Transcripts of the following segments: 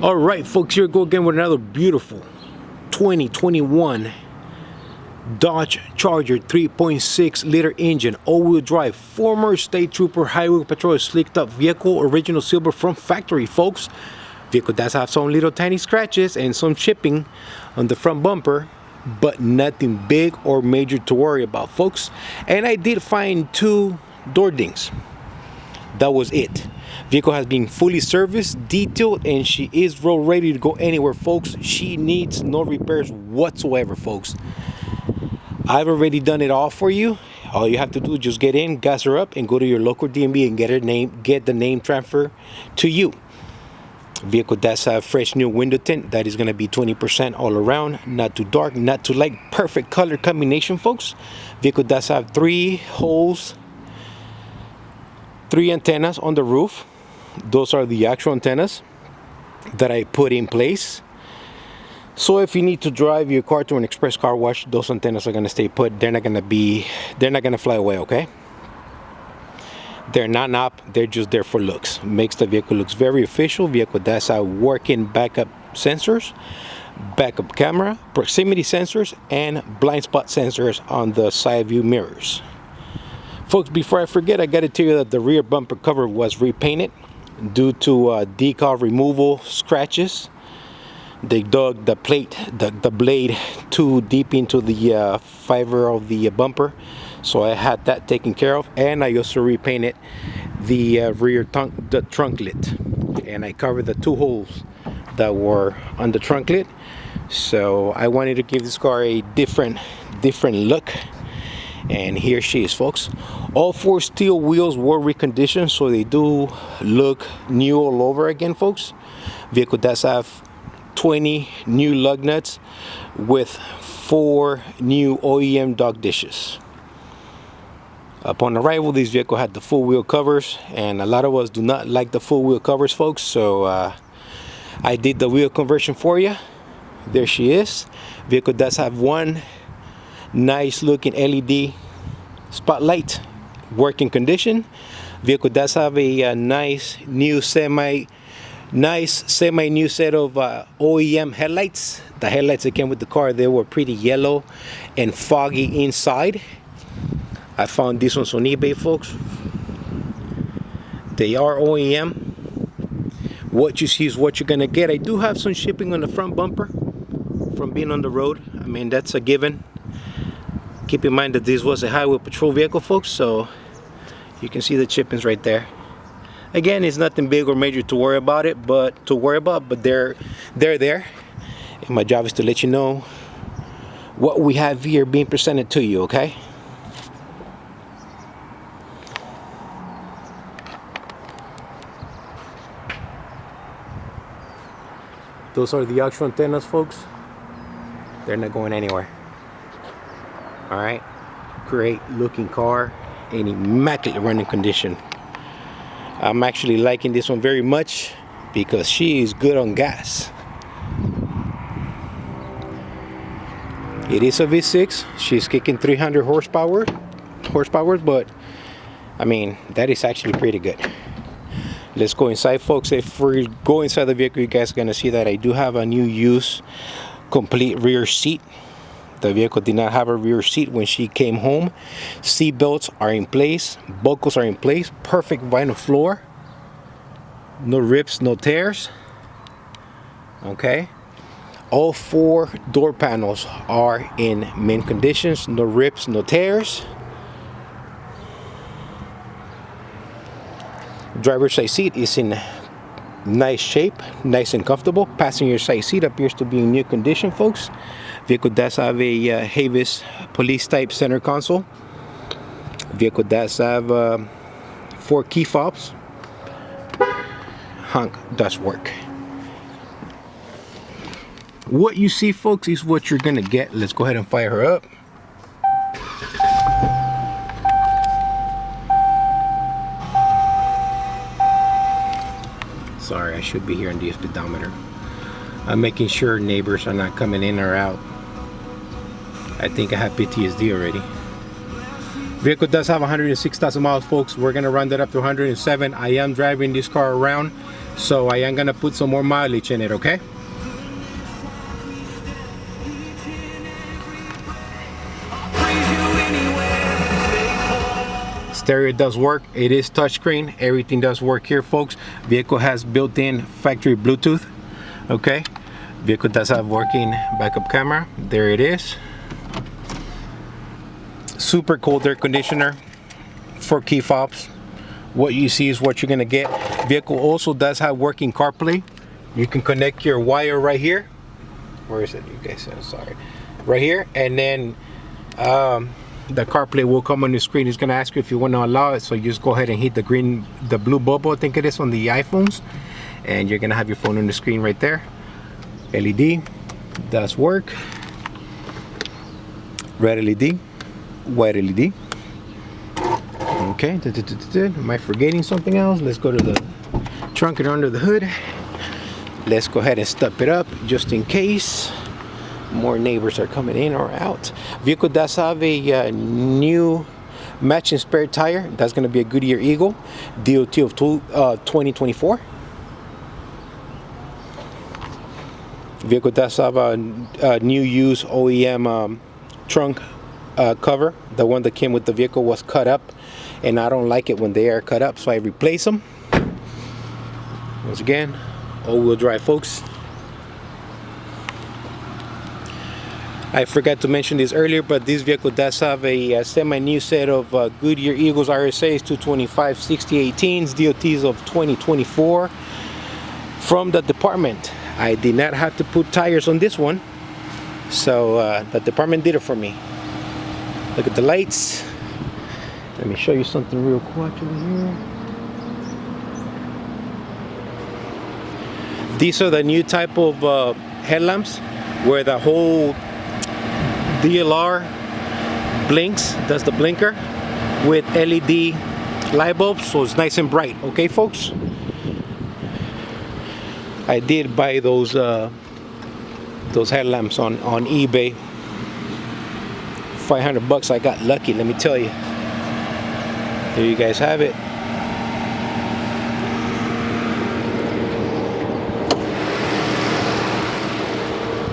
All right, folks, here we go again with another beautiful 2021 Dodge Charger 3.6 liter engine, all-wheel drive, former state trooper highway patrol slicked up vehicle, original silver from factory, folks. Vehicle does have some little tiny scratches and some chipping on the front bumper, but nothing big or major to worry about, folks. And I did find 2 door dings. That was it. Vehicle has been fully serviced, detailed, and she is road ready to go anywhere, folks. She needs no repairs whatsoever, folks. I've already done it all for you. All you have to do is just get in, gas her up, and go to your local DMV and get the name transfer to you. Vehicle does have fresh new window tint. That is going to be 20% all around. Not too dark, not too light. Perfect color combination, folks. Vehicle does have 3 holes, 3 antennas on the roof. Those are the actual antennas that I put in place. So if you need to drive your car to an express car wash, those antennas are going to stay put. They're not going to fly away, okay? They're not up, they're just there for looks. Makes the vehicle looks very official. Vehicle does have working backup sensors, backup camera, proximity sensors, and blind spot sensors on the side view mirrors. Folks, before I forget, I got to tell you that the rear bumper cover was repainted due to decal removal scratches. They dug the plate, the blade too deep into the fiber of the bumper, so I had that taken care of. And I also repainted the rear trunk lid, and I covered the 2 holes that were on the trunk lid. So I wanted to give this car a different look, and here she is, folks. All 4 steel wheels were reconditioned, so they do look new all over again, folks. Vehicle does have 20 new lug nuts with 4 new OEM dog dishes. Upon arrival, this vehicle had the full wheel covers, and a lot of us do not like the full wheel covers, folks, so I did the wheel conversion for you. There she is. Vehicle does have 1 nice looking LED spotlight, working condition. Vehicle does have a nice new semi new set of OEM headlights. The headlights that came with the car, they were pretty yellow and foggy inside. I found these ones on eBay, folks. They are OEM. What you see is what you're gonna get. I do have some shipping on the front bumper from being on the road. I mean, that's a given. Keep in mind that this was a highway patrol vehicle, folks, so you can see the chippings right there. Again, it's nothing big or major to worry about but they're there. And my job is to let you know what we have here being presented to you, okay? Those are the actual antennas, folks. They're not going anywhere. All right, great looking car in immaculate running condition. I'm actually liking this one very much because she is good on gas. It is a V6. She's kicking 300 horsepower, but I mean, that is actually pretty good. Let's go inside, folks. If we go inside the vehicle, you guys are gonna see that I do have a new use complete rear seat. The vehicle did not have a rear seat when she came home. Seat belts are in place, buckles are in place, perfect vinyl floor, no rips, no tears. Okay, all 4 door panels are in mint conditions, no rips, no tears. Driver's side seat is in nice shape, nice and comfortable. Passenger side seat appears to be in new condition, folks. Vehicle does have a Havis police type center console. Vehicle does have 4 key fobs. Honk does work. What you see, folks, is what you're gonna get. Let's go ahead and fire her up. Sorry, I should be here on the speedometer. I'm making sure neighbors are not coming in or out. I think I have PTSD already. Vehicle does have 106,000 miles, folks. We're gonna run that up to 107. I am driving this car around So I am gonna put some more mileage in it, okay? Stereo does work. It is touchscreen. Everything does work here, folks. Vehicle has built-in factory Bluetooth. Okay. Vehicle does have working backup camera. There it is. Super cold air conditioner for key fobs. What you see is what you're gonna get. Vehicle also does have working CarPlay. You can connect your wire right here. Where is it? You guys, I'm sorry. Right here, and then the CarPlay will come on the screen. It's gonna ask you if you want to allow it, so you just go ahead and hit the blue bubble, I think it is, on the iPhones, and you're gonna have your phone on the screen right there. LED does work. Red LED, white LED. Okay, am I forgetting something else? Let's go to the trunk and under the hood. Let's go ahead and step it up just in case more neighbors are coming in or out. Vehicle does have a new matching spare tire. That's going to be a Goodyear Eagle DOT of 2024. Vehicle does have a new used OEM trunk cover. The one that came with the vehicle was cut up, and I don't like it when they are cut up, so I replace them. Once again, all-wheel drive, folks. I forgot to mention this earlier, but this vehicle does have a semi-new set of Goodyear Eagles RSAs 225 6018s DOTs of 2024 from the department. I did not have to put tires on this one, so the department did it for me. Look at the lights. Let me show you something real quick here. These are the new type of headlamps where the whole DLR blinks, does the blinker with LED light bulbs, so it's nice and bright. Okay, folks, I did buy those headlamps on eBay. 500 bucks. I got lucky, let me tell you. There you guys have it.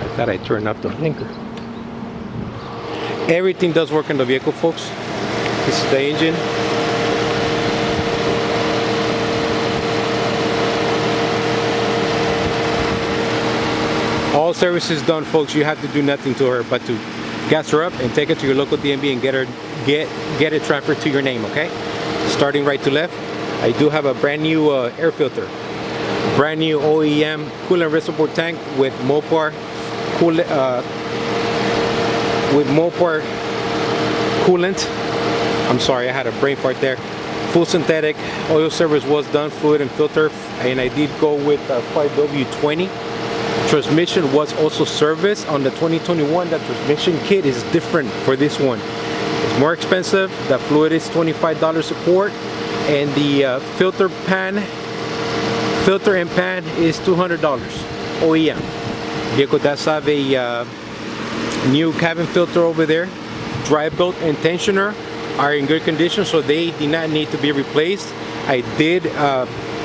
I thought I turned off the blinker. Everything does work in the vehicle, folks. This is the engine. All services done, folks. You have to do nothing to her but to gas her up and take it to your local DMV and get it transferred to your name, okay? Starting right to left, I do have a brand new air filter. Brand new OEM coolant reservoir tank with Mopar coolant. I'm sorry, I had a brain fart there. Full synthetic. Oil service was done, fluid and filter, and I did go with 5W20. Transmission was also serviced on the 2021. The transmission kit is different for this one. It's more expensive. The fluid is $25 a quart, and the filter and pan is $200 OEM. Vehicle does have a new cabin filter over there. Dry belt and tensioner are in good condition, so they did not need to be replaced. I did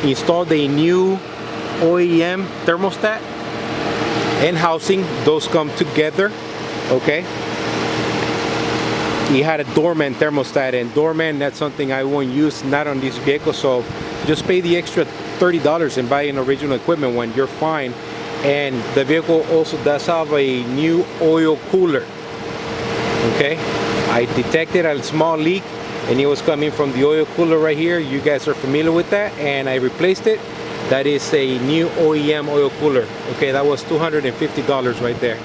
install the new OEM thermostat and housing. Those come together, okay? He had a doorman thermostat, and doorman, that's something I won't use, not on this vehicle, so just pay the extra $30 and buy an original equipment one. You're fine. And the vehicle also does have a new oil cooler, okay? I detected a small leak, and it was coming from the oil cooler right here. You guys are familiar with that, and I replaced it. That is a new OEM oil cooler. Okay, that was $250 right there.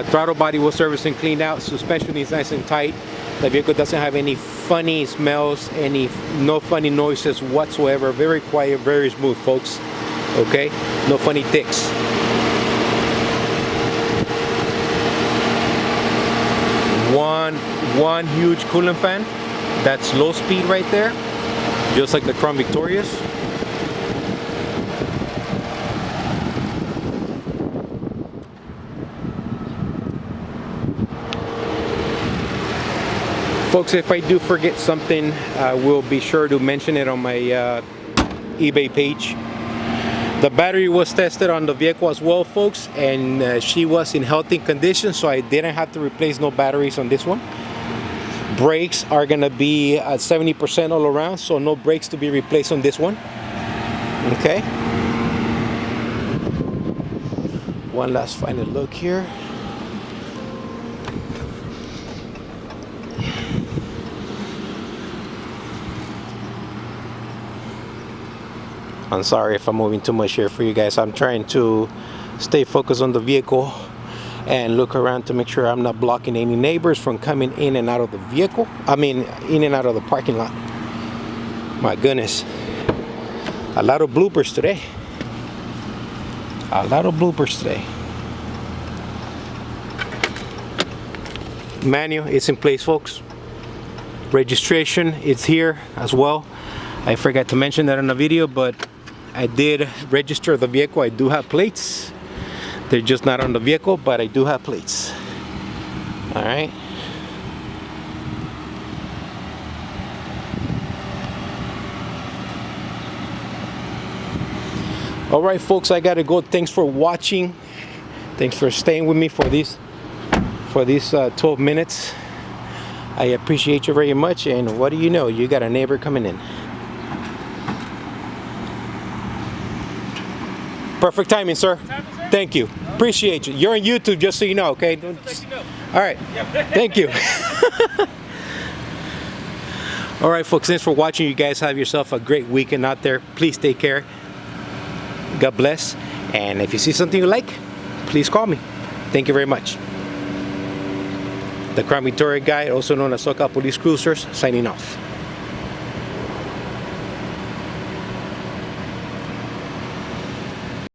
Throttle body was serviced and cleaned out. Suspension is nice and tight. The vehicle doesn't have any funny smells, no funny noises whatsoever. Very quiet, very smooth, folks. Okay, no funny ticks. One huge coolant fan. That's low speed right there, just like the Crown Victorias. Folks, if I do forget something, I will be sure to mention it on my eBay page. The battery was tested on the vehicle as well, folks, and she was in healthy condition, so I didn't have to replace no batteries on this one. Brakes are gonna be at 70% all around, so no brakes to be replaced on this one. Okay. One last final look here. I'm sorry if I'm moving too much here for you guys. I'm trying to stay focused on the vehicle and look around to make sure I'm not blocking any neighbors from coming in and out of the vehicle. I mean, in and out of the parking lot. My goodness. A lot of bloopers today. A lot of bloopers today. Manual is in place, folks. Registration is here as well. I forgot to mention that in the video, but I did register the vehicle. I do have plates. They're just not on the vehicle, but I do have plates. All right. All right, folks, I gotta go. Thanks for watching. Thanks for staying with me for these 12 minutes. I appreciate you very much. And what do you know? You got a neighbor coming in. Perfect timing, sir. Thank you. Appreciate you. You're on YouTube, just so you know, okay? All right. Thank you. All right, folks, thanks for watching. You guys have yourself a great weekend out there. Please take care. God bless. And if you see something you like, please call me. Thank you very much. The Crime Victoria Guide, also known as SoCal Police Cruisers, signing off.